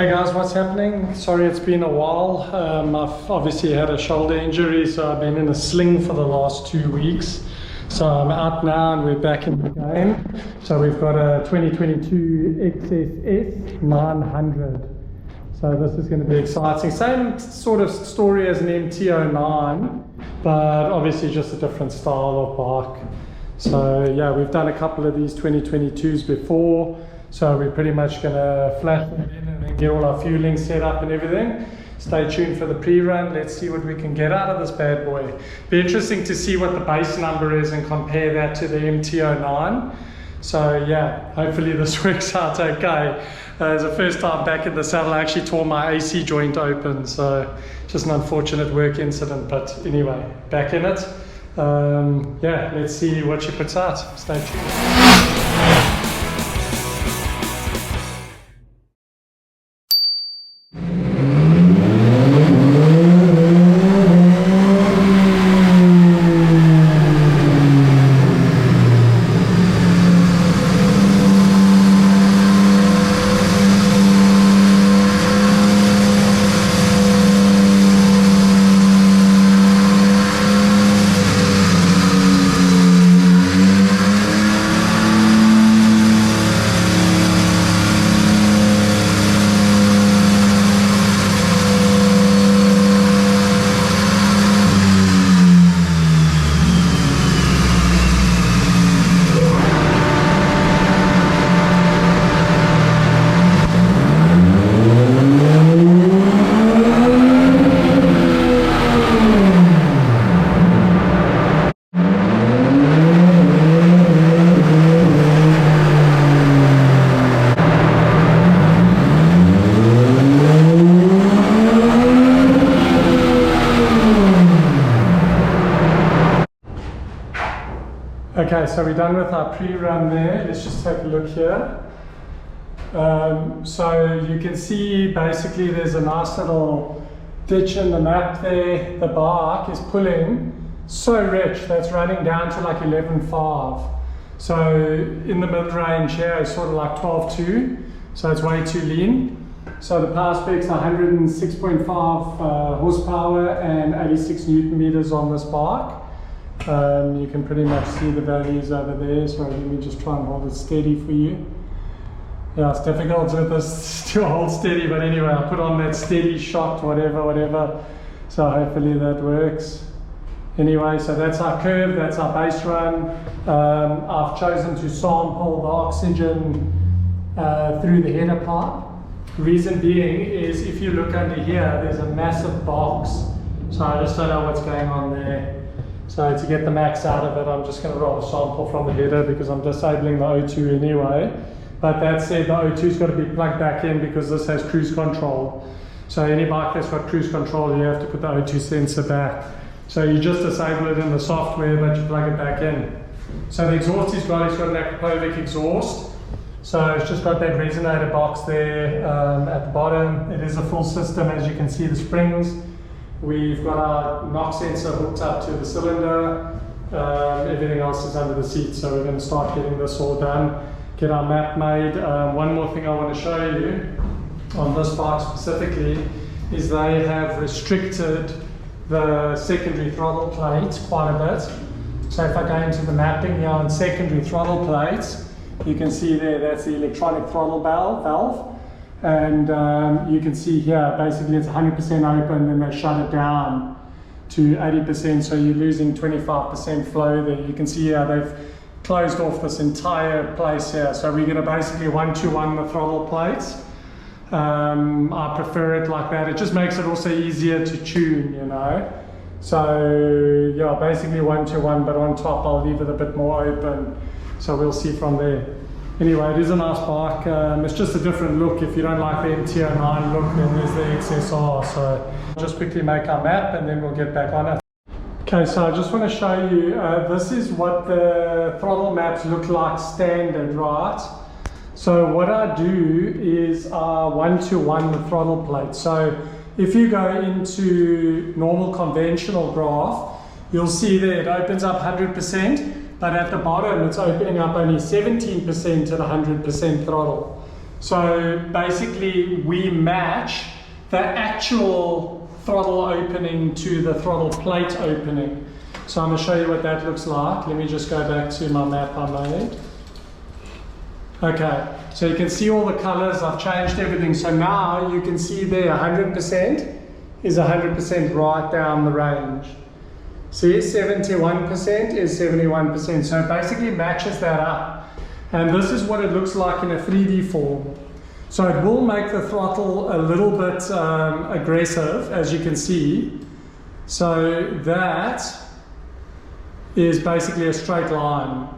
Hey guys, what's happening? Sorry it's been a while. I've obviously had a shoulder injury, so I've been in a sling for the last 2 weeks. So I'm out now and we're back in the game. So we've got a 2022 XSR900. So this is going to be exciting. Same sort of story as an MT-09, but obviously just a different style of bike. So yeah, we've done a couple of these 2022s before. So we're pretty much going to flash them in and then get all our fueling set up and everything. Stay tuned for the pre-run. Let's see what we can get out of this bad boy. Be interesting to see what the base number is and compare that to the MT-09. So yeah, hopefully this works out okay. It's the first time back in the saddle. I actually tore my AC joint open, so just an unfortunate work incident. But anyway, back in it. Yeah, let's see what she puts out. Stay tuned. Okay, so we're done with our pre-run there. Let's just take a look here. So you can see basically there's a nice little ditch in the map there. The bike is pulling so rich that's running down to like 11.5. So in the mid-range here it's sort of like 12.2, so it's way too lean. So the power specs are 106.5 horsepower and 86 Newton meters on this bike. You can pretty much see the values over there, so let me just try and hold it steady for you. Yeah, it's difficult with this to hold steady, but anyway, I'll put on that steady shot, whatever. So hopefully that works. Anyway, so that's our curve, that's our base run. I've chosen to sample the oxygen through the header pipe. Reason being is if you look under here, there's a massive box. So I just don't know what's going on there. So to get the max out of it, I'm just going to roll a sample from the header because I'm disabling the O2 anyway. But that said, the O2's got to be plugged back in because this has cruise control. So any bike that's got cruise control, you have to put the O2 sensor back. So you just disable it in the software, but you plug it back in. So the exhaust it's got an aquapovic exhaust. So it's just got that resonator box there at the bottom. It is a full system, as you can see the springs. We've got our knock sensor hooked up to the cylinder. Everything else is under the seat, so we're going to start getting this all done, get our map made. One more thing I want to show you on this bike specifically is they have restricted the secondary throttle plate quite a bit. So if I go into the mapping here on secondary throttle plates, you can see there that's the electronic throttle valve. And you can see here, basically it's 100% open, then they shut it down to 80%, so you're losing 25% flow there. You can see here they've closed off this entire place here. So we're going to basically one-to-one the throttle plates. I prefer it like that. It just makes it also easier to tune, you know. So yeah, basically one-to-one, but on top I'll leave it a bit more open. So we'll see from there. Anyway, it is a nice bike. It's just a different look. If you don't like the MT-09 look, then there's the XSR. So just quickly make our map and then we'll get back on it. Okay, so I just want to show you, this is what the throttle maps look like standard, right? So what I do is one-to-one the throttle plate. So if you go into normal conventional graph, you'll see there it opens up 100%. But at the bottom, it's opening up only 17% at 100% throttle. So basically we match the actual throttle opening to the throttle plate opening. So I'm going to show you what that looks like. Let me just go back to my map I made. Okay, so you can see all the colors. I've changed everything. So now you can see there 100% is 100% right down the range. See, 71% is 71%. So it basically matches that up. And this is what it looks like in a 3D form. So it will make the throttle a little bit aggressive, as you can see. So that is basically a straight line.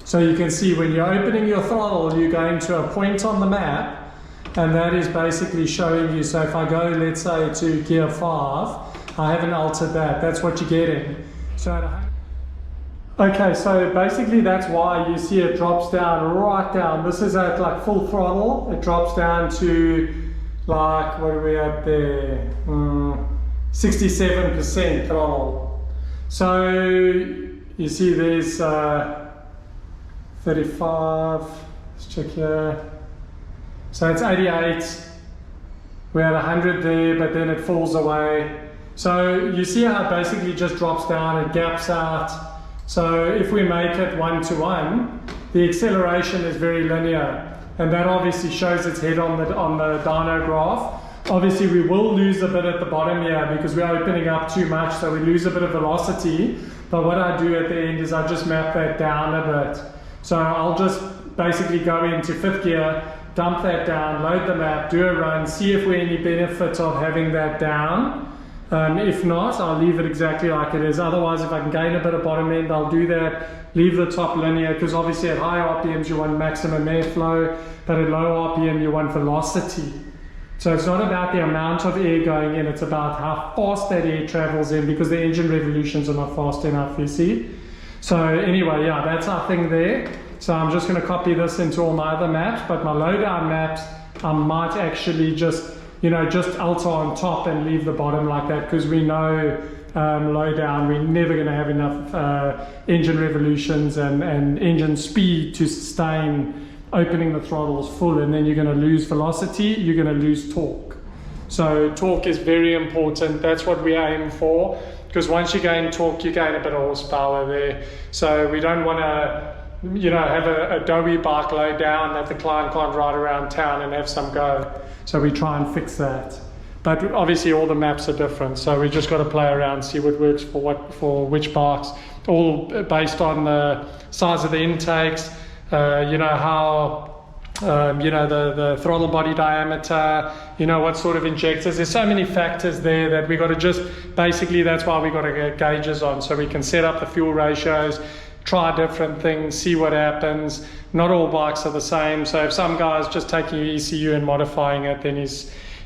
So you can see when you're opening your throttle, you're going to a point on the map, and that is basically showing you. So if I go, let's say, to gear 5, I haven't altered that. That's what you're getting. So okay, so basically that's why you see it drops down right down. This is at like full throttle. It drops down to like, what are we at there? 67% throttle. So you see there's 35, let's check here. So it's 88. We're at 100 there, but then it falls away. So you see how it basically just drops down, it gaps out. So if we make it 1-to-1, the acceleration is very linear, and that obviously shows its head on the dyno graph. Obviously we will lose a bit at the bottom here because we're opening up too much, so we lose a bit of velocity. But what I do at the end is I just map that down a bit. So I'll just basically go into 5th gear, dump that down, load the map, do a run, see if we're any benefits of having that down. If not, I'll leave it exactly like it is. Otherwise, if I can gain a bit of bottom end, I'll do that. Leave the top linear, because obviously at high RPMs you want maximum airflow, but at low RPM you want velocity. So it's not about the amount of air going in, it's about how fast that air travels in, because the engine revolutions are not fast enough, you see. So anyway, yeah, that's our thing there. So I'm just going to copy this into all my other maps, but my lowdown maps, I might actually just alter on top and leave the bottom like that, because we know low down we're never going to have enough engine revolutions and engine speed to sustain opening the throttles full, and then you're going to lose velocity, you're going to lose torque. So torque is very important. That's what we aim for, because once you gain torque, you gain a bit of horsepower there. So we don't want to have a doughy bike low down that the client can't ride around town and have some go. So we try and fix that. But obviously all the maps are different, so we just got to play around, see what works for which bikes, all based on the size of the intakes, the throttle body diameter, what sort of injectors. There's so many factors there that we got to just, basically that's why we got to get gauges on, so we can set up the fuel ratios, try different things, see what happens. Not all bikes are the same, so if some guy's just taking ECU and modifying it, then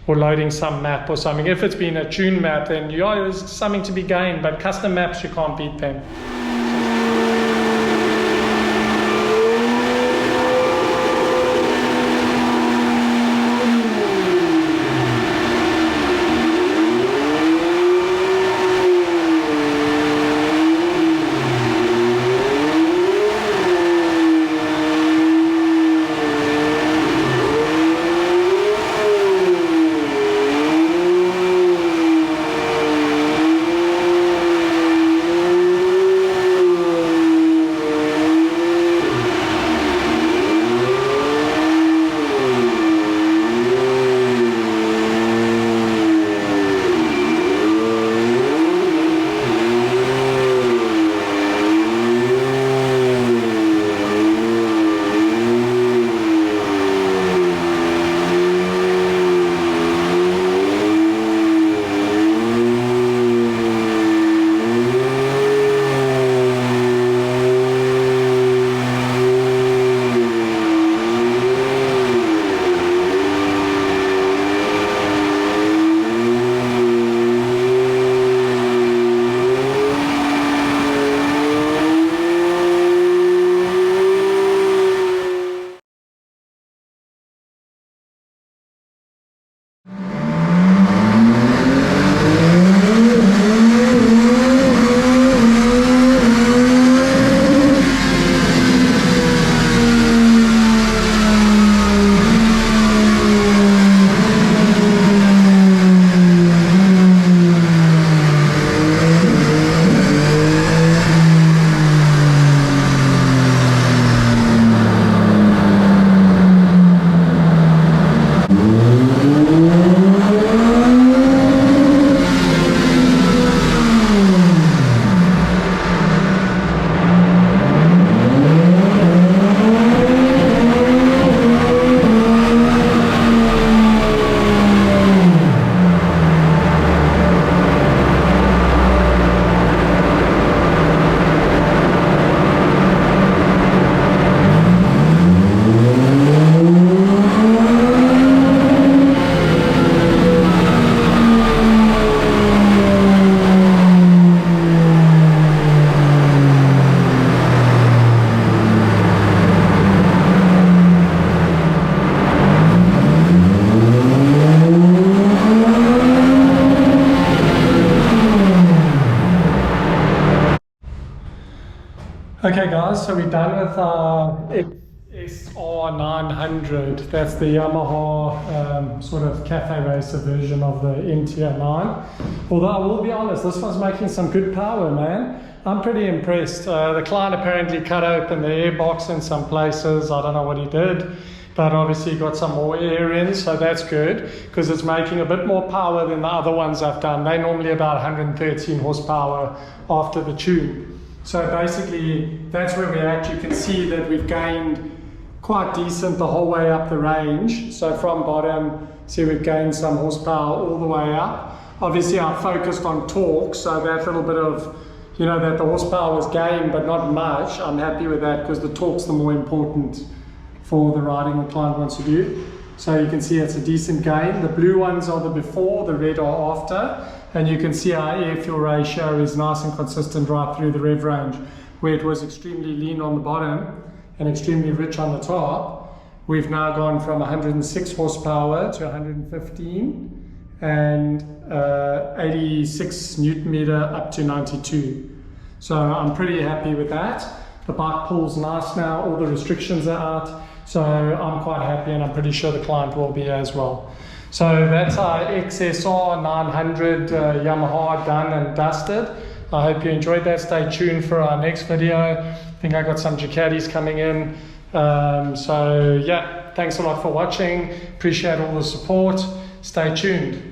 or loading some map or something. If it's been a tune map, then there's something to be gained, but custom maps, you can't beat them. Okay guys, so we're done with our XSR900. That's the Yamaha sort of cafe racer version of the MT-09. Although I will be honest, this one's making some good power, man. I'm pretty impressed. The client apparently cut open the airbox in some places. I don't know what he did, but obviously got some more air in, so that's good because it's making a bit more power than the other ones I've done. They're normally about 113 horsepower after the tune. So basically, that's where we're at. You can see that we've gained quite decent the whole way up the range. So from bottom, see we've gained some horsepower all the way up. Obviously, I focused on torque, so that little bit of, you know, that the horsepower was gained, but not much. I'm happy with that because the torque's the more important for the riding the client wants to do. So you can see it's a decent gain. The blue ones are the before, the red are after. And you can see our air-fuel ratio is nice and consistent right through the rev range, where it was extremely lean on the bottom and extremely rich on the top. We've now gone from 106 horsepower to 115 and 86 Newton meter up to 92. So I'm pretty happy with that. The bike pulls nice now, all the restrictions are out. So I'm quite happy, and I'm pretty sure the client will be as well. So that's our XSR900 Yamaha done and dusted. I hope you enjoyed that. Stay tuned for our next video. I think I got some Ducatis coming in. So yeah, thanks a lot for watching. Appreciate all the support. Stay tuned.